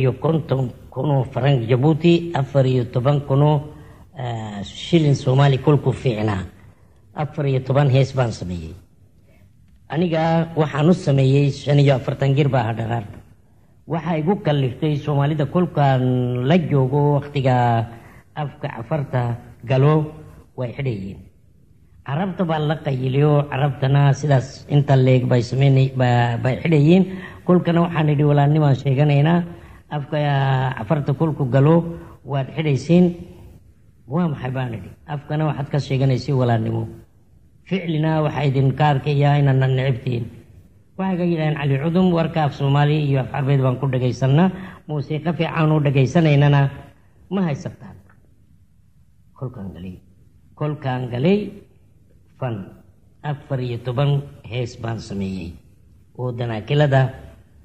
iyo 50,000 فرنك جيبوتي 14,000 shilin Soomaali kulku fiicnaa 14 hees baan sameeyay aniga waxaan u sameeyay 45 jir baa dhaqaar waxa igu kaliftay Soomaalida kulkaan la joogo waqtiga afka afarta galo way xidhayeen carabta baa la qayliyo carabtana sidaas inta leeg bay sameeyay bay xidhayeen kulkana waxaan idhi walaannimo sheeganaynaa afka afarta kulku galo waad xidhaysiin waa maxay baan idhi afkana waxaad ka sheeganaysay walaannimo ficlina waxa idin kaarkaya inaan necibtiin waxa yidhaaheen cali cudum warka af Soomaali iyo af Carabeed baan ku dhageysanaa muusiiqa fiican oo dhageysanaynana ma haysataan kolkaan galay fan 14 hees baan sameeyay oo danaakilada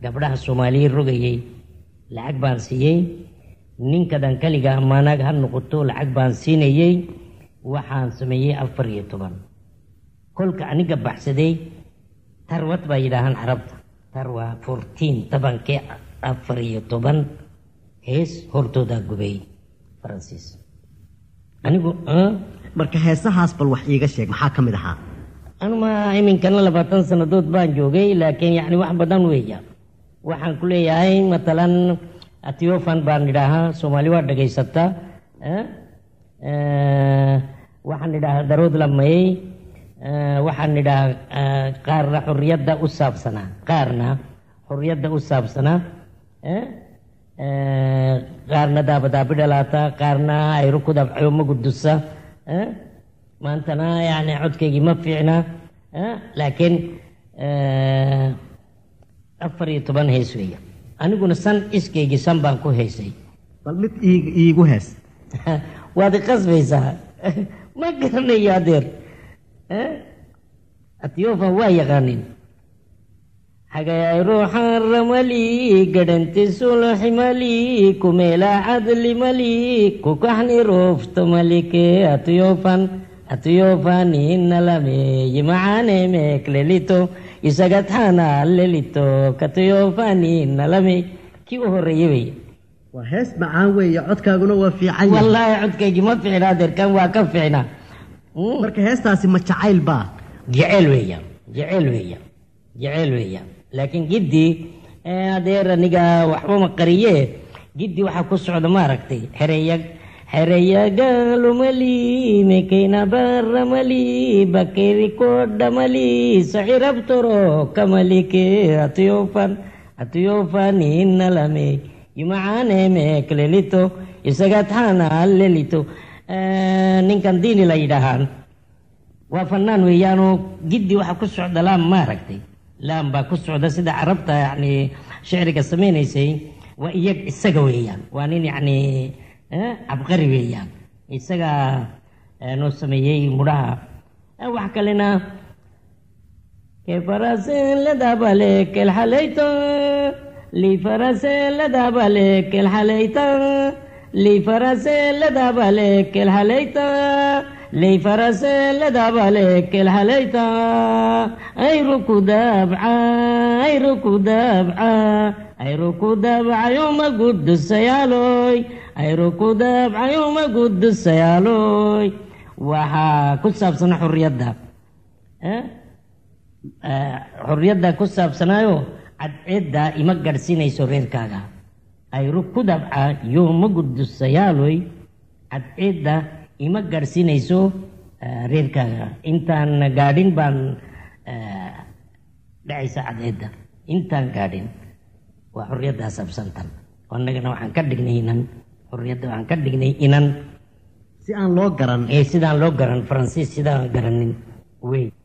gabdhaha Soomaaliyeed rogayay lacag baan siiyay ninka dan kaliga amaanaag ha noqoto lacag baan siinayay waxaan sameeyay 14 kolka aniga baxsaday tarwad baa yidhaahaan carabta tarwa 14 tabankee 14 hees hortooda gubay Faransiis anigu marka heesahaas bal wax iiga sheeg maxaa kamid ahaa anuma iminkana 20 sanadood baan joogay laakiin yani wax badan weeya waxaan ku leeyahay matalan Atiofan baan idhaahaa Soomaali waa dhageysata waxaan idhaahaa darood lamay waxaan idhaahaa qaarna xurriyadda u saabsanaa qaarna daabadaabi dhalaata qaarna ayru ku dabcayo ma gudusa maantana yani codkaygii ma fiicna laakiin 14 hees weeya aniguna san iskaygi san baan ku heysay bal mid iigu hees waad qasbaysaa ma garanayo adeer Atiofan waa yaqaanin xagay ruuxan ramali gadhanti sulxi mali kumela cadli mali kukaxni roofto malike Atiofan inalame yimacaane meeklelito isagatana lelito Atiofan inalame kii u horeeyay waa hees macaan weeye codkaaguna waa fiican wallahi codkaygi ma fiicna adeerkan waa ka fiicna marka heestaasi ma jacayl baa jacayl weeya laakiin giddi adeer aniga waxba ma qariye giddi waxa ku socda ma aragtay xereyagaalumali mekayna baramali bakeri kodamali sacirabtoro kamalike Atiofan inalame yimacaane meeklelito isagatana lelito ninkan diini la yidhaahaan waa fanaan weeyaanoo giddi waxa ku socda laam ma aragtay laam baa ku socda sida carabta yani shiciriga samaynaysay waa isaga weeyaan waa nin yani cabqari weeyaan isaga noo sameeyey mudhaha wax kalena kefarasen ladabale kelxalayto lifarasen ladabale kelxalayta لفرسل لدبلك الحليتا لفرسل لدبلك الحليتا أي ركض دبعة يوم قدس يالوي أي ركض دبعة يوم قدس يالوي وها كسب سنة حرية ده حرية ده كسب سنة يو عدة إمجر سنة يسورين كذا ay ruku dabca yooma gudusayaaloy cadceedda ima garsinayso reerkaaga intaan gaadhin baan dhacaysa cadceedda intaan gaadhin waa xurriyaddaa sabsantan annagana waxaan ka dhignay inan xurriyadda waxaan ka dhignay inan si aan loo garan sidaan loo garan Faransiis sidaan garanin wey